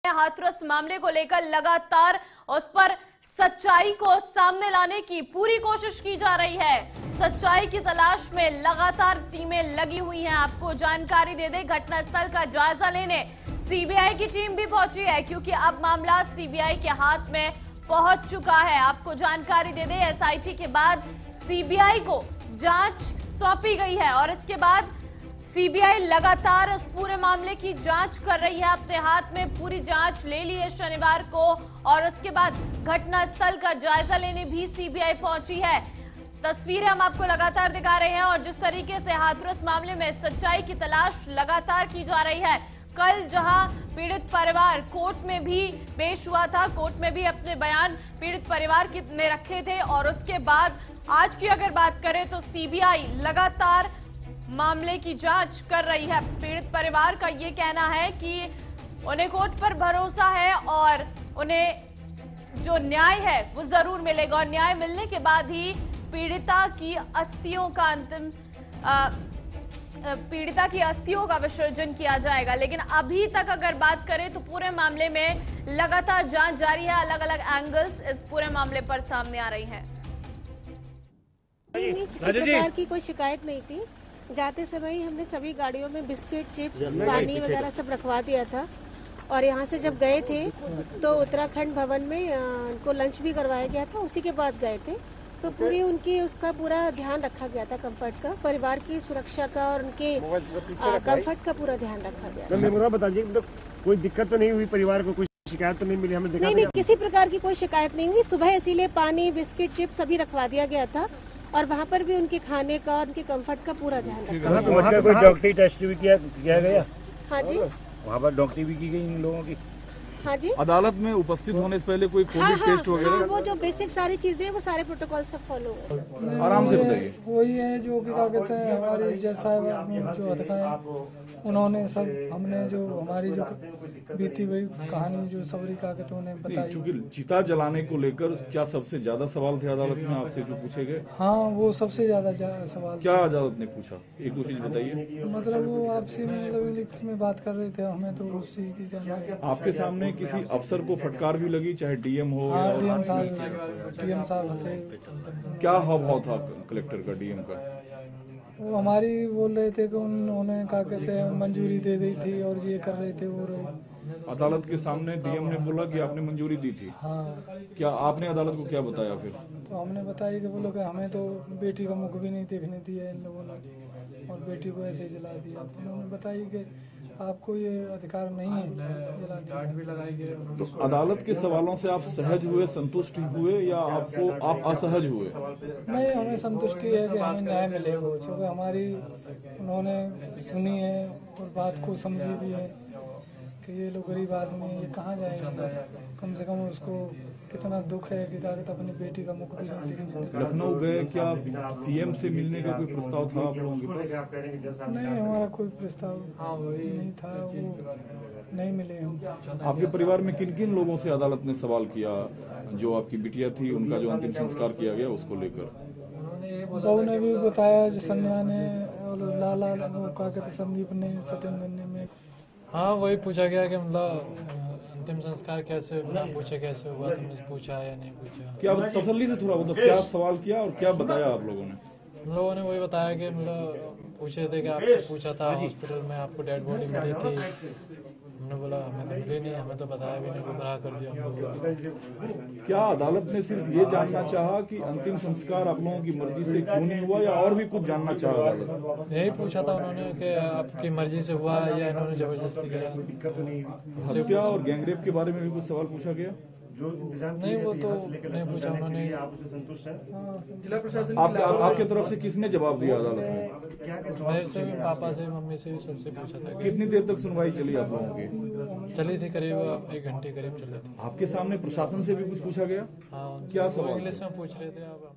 हाथरस मामले को लेकर लगातार उस पर सच्चाई को सामने लाने की पूरी कोशिश की जा रही है। सच्चाई की तलाश में लगातार टीमें लगी हुई हैं। आपको जानकारी दे दें, घटनास्थल का जायजा लेने सीबीआई की टीम भी पहुंची है, क्योंकि अब मामला सीबीआई के हाथ में पहुंच चुका है। आपको जानकारी दे दें, एसआईटी के बाद सीबीआई को जांच सौंपी गई है और इसके बाद सीबीआई लगातार इस पूरे मामले की जांच कर रही है। अपने हाथ में पूरी जांच ले ली है शनिवार को और उसके बाद घटनास्थल का जायजा लेने भी सीबीआई पहुंची है। तस्वीरें हम आपको लगातार दिखा रहे हैं और जिस तरीके से हाथरस मामले में सच्चाई की तलाश लगातार की जा रही है। कल जहां पीड़ित परिवार कोर्ट में भी पेश हुआ था, कोर्ट में भी अपने बयान पीड़ित परिवार ने रखे थे और उसके बाद आज की अगर बात करें तो सीबीआई लगातार मामले की जांच कर रही है। पीड़ित परिवार का ये कहना है कि उन्हें कोर्ट पर भरोसा है और उन्हें जो न्याय है वो जरूर मिलेगा और न्याय मिलने के बाद ही पीड़िता की अस्थियों का विसर्जन किया जाएगा। लेकिन अभी तक अगर बात करें तो पूरे मामले में लगातार जांच जारी है। अलग अलग एंगल्स इस पूरे मामले पर सामने आ रही हैं। किसी प्रकार की कोई शिकायत नहीं थी। जाते समय ही हमने सभी गाड़ियों में बिस्किट, चिप्स, पानी वगैरह सब रखवा दिया था और यहाँ से जब गए थे तो उत्तराखंड भवन में उनको लंच भी करवाया गया था। उसी के बाद गए थे तो पूरी उनकी उसका पूरा ध्यान रखा गया था, कंफर्ट का, परिवार की सुरक्षा का और उनके कंफर्ट का पूरा ध्यान रखा गया। बताइए, कोई दिक्कत तो नहीं हुई परिवार को? कोई शिकायत तो नहीं मिली? हमें देखा नहीं, किसी प्रकार की कोई शिकायत नहीं हुई। सुबह इसीलिए पानी, बिस्किट, चिप्स सभी रखवा दिया गया था और वहाँ पर भी उनके खाने का और उनके कंफर्ट का पूरा ध्यान रखा गया। वहाँ कोई डॉक्टरी टेस्ट भी किया गया? हाँ जी, वहाँ पर डॉक्टरी भी की गई इन लोगों की? हाँ जी। अदालत में उपस्थित होने से पहले कोई कोविड टेस्ट वगैरह? हाँ, वो जो बेसिक सारी चीजें वो सारे प्रोटोकॉल सब फॉलो हुए। आराम से बताइए। वही है जो कि क्या कहते हैं, हमारी जैसा जो अधिकारी उन्होंने सब, हमने जो हमारी जो बीती हुई कहानी जो सबरी का कहते उन्हें बताई। चूंकि चिता जलाने को लेकर क्या सबसे ज्यादा सवाल थे अदालत में आपसे जो पूछे गए? हाँ, वो सबसे ज्यादा सवाल। क्या अदालत ने पूछा, एक दो चीज बताइए। मतलब वो आपसे मतलब इंग्लिश में बात कर रहे थे, हमें तो उस चीज की जानकारी। आपके सामने किसी अफसर को फटकार भी लगी, चाहे डीएम हो? हाँ, डीएम साहब थे। क्या हाव भाव था कलेक्टर का, डीएम का? वो हमारी बोल रहे थे कि उन्होंने क्या कहते हैं मंजूरी दे दी थी और ये कर रहे थे वो रहे। अदालत के सामने डीएम ने बोला कि आपने मंजूरी दी थी। हाँ। क्या आपने अदालत को क्या बताया फिर? तो हमने बताया कि वो लोग हमें तो बेटी का मुख भी नहीं देखने दिया इन लोगों ने और बेटी को ऐसे ही जला दिया। तो उन्होंने बताया कि आपको ये अधिकार नहीं है जलाने भी लगाई गई। तो अदालत के सवालों से आप सहज हुए, संतुष्ट हुए या आप असहज हुए? नहीं, हमें संतुष्टि है कि हमें न्याय मिलेगा, क्योंकि हमारी उन्होंने सुनी है और बात को समझी भी है कि ये लोग गरीब आदमी ये कहाँ जाएंगे। कम से कम उसको कितना दुख है कि कागज अपनी बेटी का मुख भी नहीं देखा। लखनऊ गए, क्या सीएम से मिलने का कोई प्रस्ताव था आप लोगों के पास? नहीं, हमारा कोई प्रस्ताव नहीं था, वो नहीं मिले हम। आपके परिवार में किन किन लोगों से अदालत ने सवाल किया? जो आपकी बिटिया थी उनका जो अंतिम संस्कार किया गया उसको लेकर? बहू ने भी बताया, जो संध्या ने और लाला वो क्या कहते संदीप ने, सत्येंद्र ने। हाँ, वही पूछा गया कि मतलब अंतिम संस्कार कैसे पूछे, कैसे हुआ, तुमने पूछा या नहीं पूछा? क्या तसल्ली से थोड़ा मतलब क्या सवाल किया और क्या बताया आप लोगों ने? हम लोगों ने वही बताया कि मतलब पूछे थे कि आपसे पूछा था हॉस्पिटल में आपको डेड बॉडी मिली थी। हमने बोला हमें तो मिली नहीं, हमें तो बताया भी नहीं, गुमराह कर दिया हम लोगों। क्या अदालत ने सिर्फ ये जानना चाहा कि अंतिम संस्कार आप लोगों की मर्जी से क्यों नहीं हुआ या और भी कुछ जानना चाहा अदालत? यही पूछा था उन्होंने कि आपकी मर्जी से हुआ या इन्होंने जबरदस्ती किया। हत्या और गैंगरेप के बारे में भी कुछ सवाल पूछा गया? नहीं, वो तो नहीं पूछा उन्होंने। जिला प्रशासन आपके तरफ से किसने जवाब दिया अदालत में? मेरे से भी, पापा से, मम्मी से भी, सबसे पूछा था। कितनी देर तक सुनवाई चली आप लोगों की? चली थी करीब 1 घंटे करीब चली थी। आपके सामने प्रशासन से भी कुछ पूछा गया? हाँ, क्या सवाल? इंग्लिश में पूछ रहे थे आप।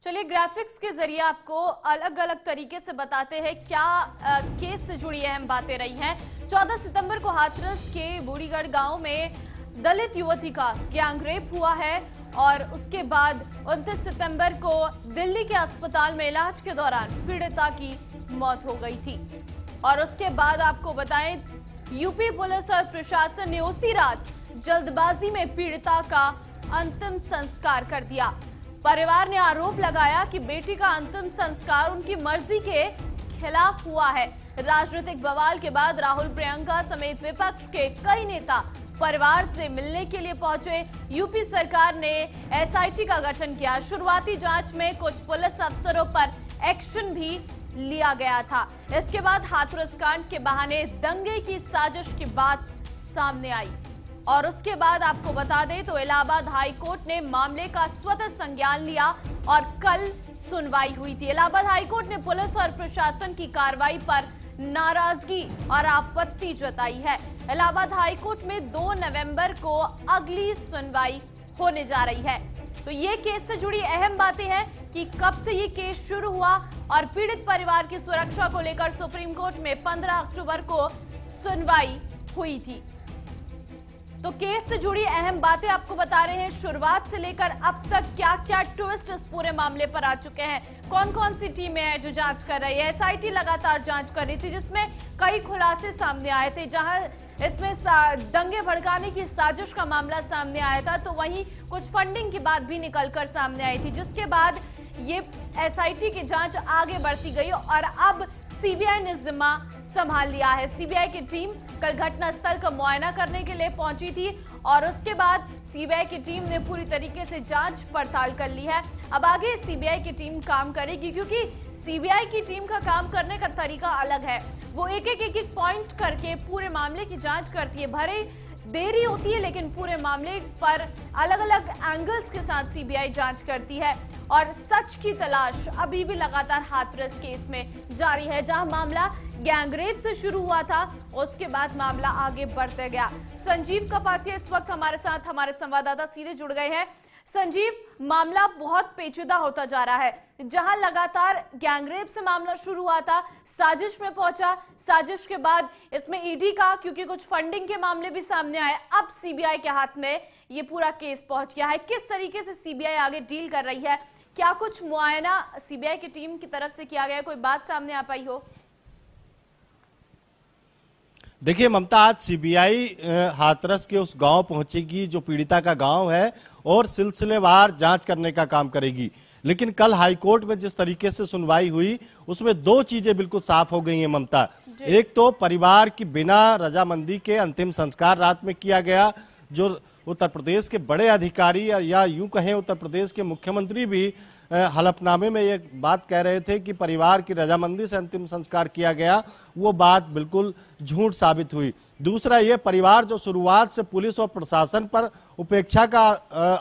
चलिए, ग्राफिक्स के जरिए आपको अलग अलग तरीके से बताते हैं क्या केस से जुड़ी अहम बातें रही हैं। 14 सितंबर को हाथरस के बूढ़ीगढ़ गांव में दलित युवती का गैंगरेप हुआ है और उसके बाद 29 सितंबर को दिल्ली के अस्पताल में इलाज के दौरान पीड़िता की मौत हो गई थी। और उसके बाद आपको बताएं यूपी पुलिस और प्रशासन ने उसी रात जल्दबाजी में पीड़िता का अंतिम संस्कार कर दिया। परिवार ने आरोप लगाया कि बेटी का अंतिम संस्कार उनकी मर्जी के खिलाफ हुआ है। राजनीतिक बवाल के बाद राहुल, प्रियंका समेत विपक्ष के कई नेता परिवार से मिलने के लिए पहुंचे। यूपी सरकार ने एसआईटी का गठन किया। शुरुआती जांच में कुछ पुलिस अफसरों पर एक्शन भी लिया गया था। इसके बाद हाथरस कांड के बहाने दंगे की साजिश की बात सामने आई और उसके बाद आपको बता दें तो इलाहाबाद हाई कोर्ट ने मामले का स्वतः संज्ञान लिया और कल सुनवाई हुई थी। इलाहाबाद हाई कोर्ट ने पुलिस और प्रशासन की कार्रवाई पर नाराजगी और आपत्ति जताई है। इलाहाबाद हाई कोर्ट में 2 नवंबर को अगली सुनवाई होने जा रही है। तो ये केस से जुड़ी अहम बातें हैं कि कब से ये केस शुरू हुआ और पीड़ित परिवार की सुरक्षा को लेकर सुप्रीम कोर्ट में 15 अक्टूबर को सुनवाई हुई थी। तो केस से जुड़ी अहम बातें आपको बता रहे हैं। शुरुआत से लेकर अब तक क्या क्या ट्विस्ट इस पूरे मामले पर आ चुके हैं, कौन कौन सी टीमें हैं जो जांच कर रही है। एसआईटी लगातार जांच कर रही थी जिसमें कई खुलासे सामने आए थे। जहां इसमें दंगे भड़काने की साजिश का मामला सामने आया था तो वहीं कुछ फंडिंग की बात भी निकलकर सामने आई थी, जिसके बाद ये एसआईटी की जांच आगे बढ़ती गई और अब सीबीआई ने जिम्मा संभाल लिया है। सीबीआई की टीम कल घटनास्थल का मुआयना करने के लिए पहुंची थी और उसके बाद सीबीआई की टीम ने पूरी तरीके से जांच पड़ताल कर ली है। अब आगे सीबीआई की टीम काम करेगी क्योंकि सीबीआई की टीम का काम करने का तरीका अलग है। वो एक एक पॉइंट करके पूरे मामले की जांच करती है। भरे देरी होती है लेकिन पूरे मामले पर अलग अलग एंगल्स के साथ सीबीआई जांच करती है और सच की तलाश अभी भी लगातार हाथरस केस में जारी है। जहां मामला गैंगरेप से शुरू हुआ था उसके बाद मामला आगे बढ़ते गया। संजीव कपासिया इस वक्त हमारे साथ, हमारे संवाददाता सीधे जुड़ गए हैं। संजीव, मामला बहुत पेचीदा होता जा रहा है। जहां लगातार गैंगरेप से मामला शुरू हुआ था, साजिश में पहुंचा, साजिश के बाद इसमें ईडी का क्योंकि कुछ फंडिंग के मामले भी सामने आए, अब सीबीआई के हाथ में ये पूरा केस पहुंच गया है। किस तरीके से सीबीआई आगे डील कर रही है, क्या कुछ मुआयना सीबीआई की टीम की तरफ से किया गया, कोई बात सामने आ पाई हो? देखिए ममता, आज सीबीआई हाथरस के उस गांव पहुंचेगी जो पीड़िता का गांव है और सिलसिलेवार जांच करने का काम करेगी। लेकिन कल हाईकोर्ट में जिस तरीके से सुनवाई हुई उसमें 2 चीजें बिल्कुल साफ हो गई हैं ममता। एक तो परिवार की बिना रजामंदी के अंतिम संस्कार रात में किया गया, जो उत्तर प्रदेश के बड़े अधिकारी या यूं कहें उत्तर प्रदेश के मुख्यमंत्री भी हलफनामे में ये बात कह रहे थे कि परिवार की रजामंदी से अंतिम संस्कार किया गया, वो बात बिल्कुल झूठ साबित हुई। दूसरा, ये परिवार जो शुरुआत से पुलिस और प्रशासन पर उपेक्षा का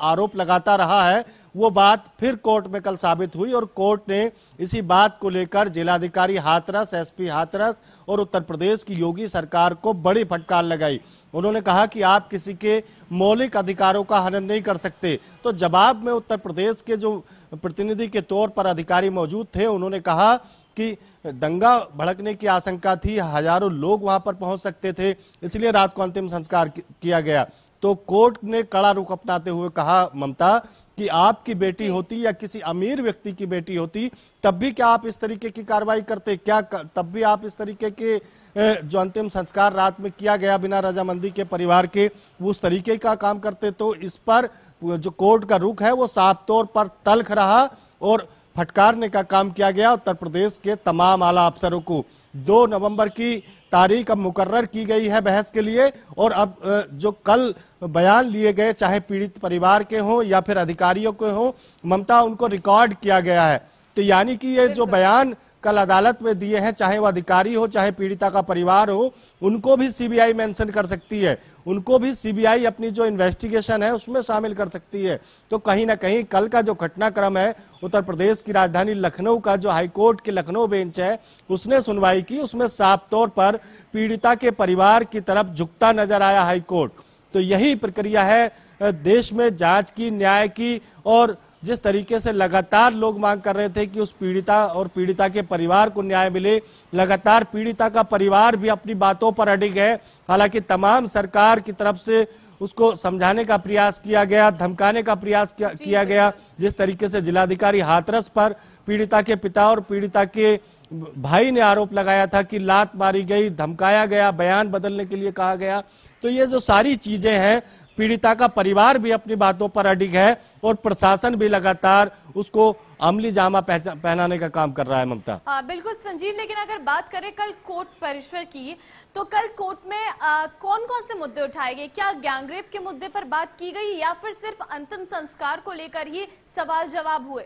आरोप लगाता रहा है, वो बात फिर कोर्ट में कल साबित हुई और कोर्ट ने इसी बात को लेकर जिलाधिकारी हाथरस, एसपी हाथरस और उत्तर प्रदेश की योगी सरकार को बड़ी फटकार लगाई। उन्होंने कहा कि आप किसी के मौलिक अधिकारों का हनन नहीं कर सकते। तो जवाब में उत्तर प्रदेश के जो प्रतिनिधि के तौर पर अधिकारी मौजूद थे, उन्होंने कहा कि दंगा भड़कने की आशंका थी, हजारों लोग वहां पर पहुंच सकते थे, इसलिए रात को अंतिम संस्कार किया गया। तो कोर्ट ने कड़ा रुख अपनाते हुए कहा ममता कि आपकी बेटी होती या किसी अमीर व्यक्ति की बेटी होती तब भी क्या आप इस तरीके की कार्रवाई करते, क्या तब भी आप इस तरीके के जो अंतिम संस्कार रात में किया गया बिना रजामंदी के परिवार के, वो उस तरीके का काम करते। तो इस पर जो कोर्ट का रुख है वो साफ तौर पर तल्ख रहा और फटकारने का काम किया गया उत्तर प्रदेश के तमाम आला अफसरों को। 2 नवंबर की तारीख अब मुकर्रर की गई है बहस के लिए और अब जो कल बयान लिए गए, चाहे पीड़ित परिवार के हों या फिर अधिकारियों के हों ममता, उनको रिकॉर्ड किया गया है। तो यानी कि ये जो बयान कल अदालत में दिए हैं, चाहे वो अधिकारी हो चाहे पीड़िता का परिवार हो, उनको भी सीबीआई मेंशन कर सकती है, उनको भी सीबीआई अपनी जो इन्वेस्टिगेशन है उसमें शामिल कर सकती है। तो कहीं ना कहीं कल का जो घटनाक्रम है, उत्तर प्रदेश की राजधानी लखनऊ का जो हाईकोर्ट की लखनऊ बेंच है उसने सुनवाई की, उसमें साफ तौर पर पीड़िता के परिवार की तरफ झुकता नजर आया हाईकोर्ट। तो यही प्रक्रिया है देश में जांच की, न्याय की, और जिस तरीके से लगातार लोग मांग कर रहे थे कि उस पीड़िता और पीड़िता के परिवार को न्याय मिले, लगातार पीड़िता का परिवार भी अपनी बातों पर अडिग है। हालांकि तमाम सरकार की तरफ से उसको समझाने का प्रयास किया गया, धमकाने का प्रयास किया गया। जिस तरीके से जिलाधिकारी हाथरस पर पीड़िता के पिता और पीड़िता के भाई ने आरोप लगाया था कि लात मारी गई, धमकाया गया, बयान बदलने के लिए कहा गया। तो ये जो सारी चीजें हैं, पीड़िता का परिवार भी अपनी बातों पर अडिग है और प्रशासन भी लगातार उसको अमली जामा पहनाने का काम कर रहा है। ममता। बिल्कुल संजीव, लेकिन अगर बात करें कल कोर्ट परिसर की, तो कल कोर्ट में कौन कौन से मुद्दे उठाए गए? क्या गैंगरेप के मुद्दे पर बात की गई या फिर सिर्फ अंतिम संस्कार को लेकर ही सवाल जवाब हुए?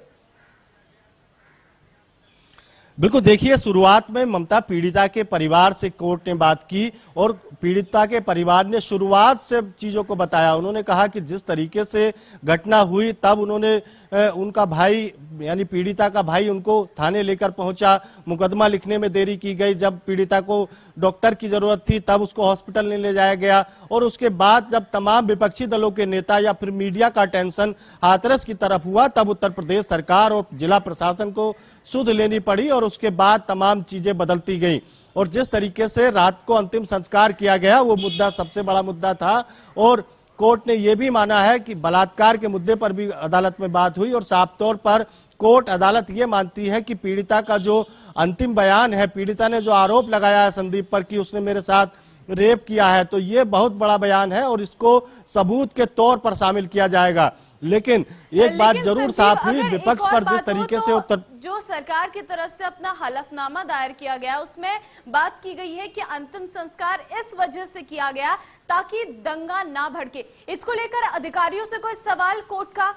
बिल्कुल, देखिए, शुरुआत में ममता पीड़िता के परिवार से कोर्ट ने बात की और पीड़िता के परिवार ने शुरुआत से चीजों को बताया। उन्होंने कहा कि जिस तरीके से घटना हुई तब उन्होंने उनका भाई यानी पीड़िता का भाई उनको थाने लेकर पहुंचा, मुकदमा लिखने में देरी की गई। जब पीड़िता को डॉक्टर की जरूरत थी तब उसको हॉस्पिटल नहीं ले जाया गया और उसके बाद जब तमाम विपक्षी दलों के नेता या फिर मीडिया का अटेंशन हाथरस की तरफ हुआ तब उत्तर प्रदेश सरकार और जिला प्रशासन को सुध लेनी पड़ी और उसके बाद तमाम चीजें बदलती गई। और जिस तरीके से रात को अंतिम संस्कार किया गया वो मुद्दा सबसे बड़ा मुद्दा था और कोर्ट ने यह भी माना है कि बलात्कार के मुद्दे पर भी अदालत में बात हुई और साफ तौर पर कोर्ट अदालत ये मानती है कि पीड़िता का जो अंतिम बयान है, पीड़िता ने जो आरोप लगाया है संदीप पर कि उसने मेरे साथ रेप किया है, तो ये बहुत बड़ा बयान है और इसको सबूत के तौर पर शामिल किया जाएगा। लेकिन एक बात जरूर साफ हुई, विपक्ष पर जिस तरीके से जो सरकार की तरफ से अपना हलफनामा दायर किया गया उसमें बात की गई है कि अंतिम संस्कार इस वजह से किया गया ताकि दंगा ना भड़के। इसको लेकर अधिकारियों से कोई सवाल कोर्ट का?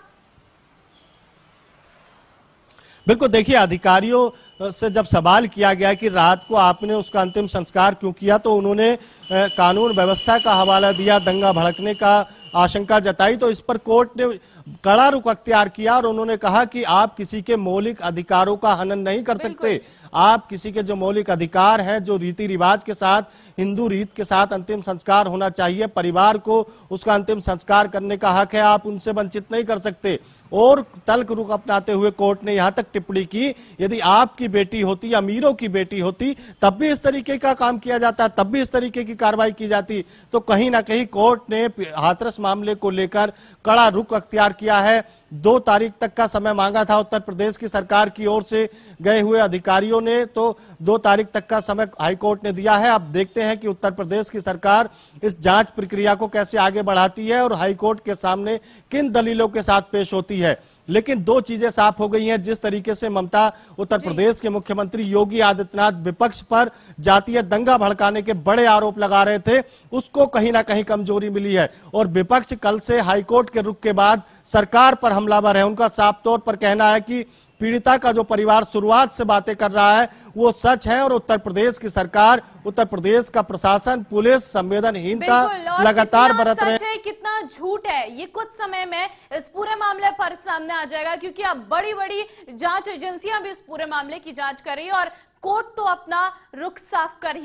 बिल्कुल, देखिए, अधिकारियों से जब सवाल किया गया कि रात को आपने उसका अंतिम संस्कार क्यों किया, तो उन्होंने कानून व्यवस्था का हवाला दिया, दंगा भड़कने का आशंका जताई। तो इस पर कोर्ट ने कड़ा रुख अख्तियार किया और उन्होंने कहा कि आप किसी के मौलिक अधिकारों का हनन नहीं कर सकते। आप किसी के जो मौलिक अधिकार हैं, जो रीति रिवाज के साथ, हिंदू रीत के साथ अंतिम संस्कार होना चाहिए, परिवार को उसका अंतिम संस्कार करने का हक है, आप उनसे वंचित नहीं कर सकते। और तल्ख रुख अपनाते हुए कोर्ट ने यहां तक टिप्पणी की, यदि आपकी बेटी होती, अमीरों की बेटी होती, तब भी इस तरीके का काम किया जाता, तब भी इस तरीके की कार्रवाई की जाती। तो कहीं ना कहीं कोर्ट ने हाथरस मामले को लेकर कड़ा रुख अख्तियार किया है। 2 तारीख तक का समय मांगा था उत्तर प्रदेश की सरकार की ओर से गए हुए अधिकारियों ने, तो 2 तारीख तक का समय हाईकोर्ट ने दिया है। अब देखते हैं कि उत्तर प्रदेश की सरकार इस जांच प्रक्रिया को कैसे आगे बढ़ाती है और हाईकोर्ट के सामने किन दलीलों के साथ पेश होती है। लेकिन 2 चीजें साफ हो गई हैं। जिस तरीके से ममता उत्तर प्रदेश के मुख्यमंत्री योगी आदित्यनाथ विपक्ष पर जातीय दंगा भड़काने के बड़े आरोप लगा रहे थे, उसको कहीं ना कहीं कमजोरी मिली है और विपक्ष कल से हाईकोर्ट के रुख के बाद सरकार पर हमलावर है। उनका साफ तौर पर कहना है कि पीड़िता का जो परिवार शुरुआत से बातें कर रहा है वो सच है और उत्तर प्रदेश की सरकार, उत्तर प्रदेश का प्रशासन, पुलिस संवेदनहीनता लगातार बरत रहे हैं। कितना झूठ है ये कुछ समय में इस पूरे मामले पर सामने आ जाएगा, क्योंकि अब बड़ी बड़ी जांच एजेंसियां भी इस पूरे मामले की जांच कर रही है और कोर्ट तो अपना रुख साफ कर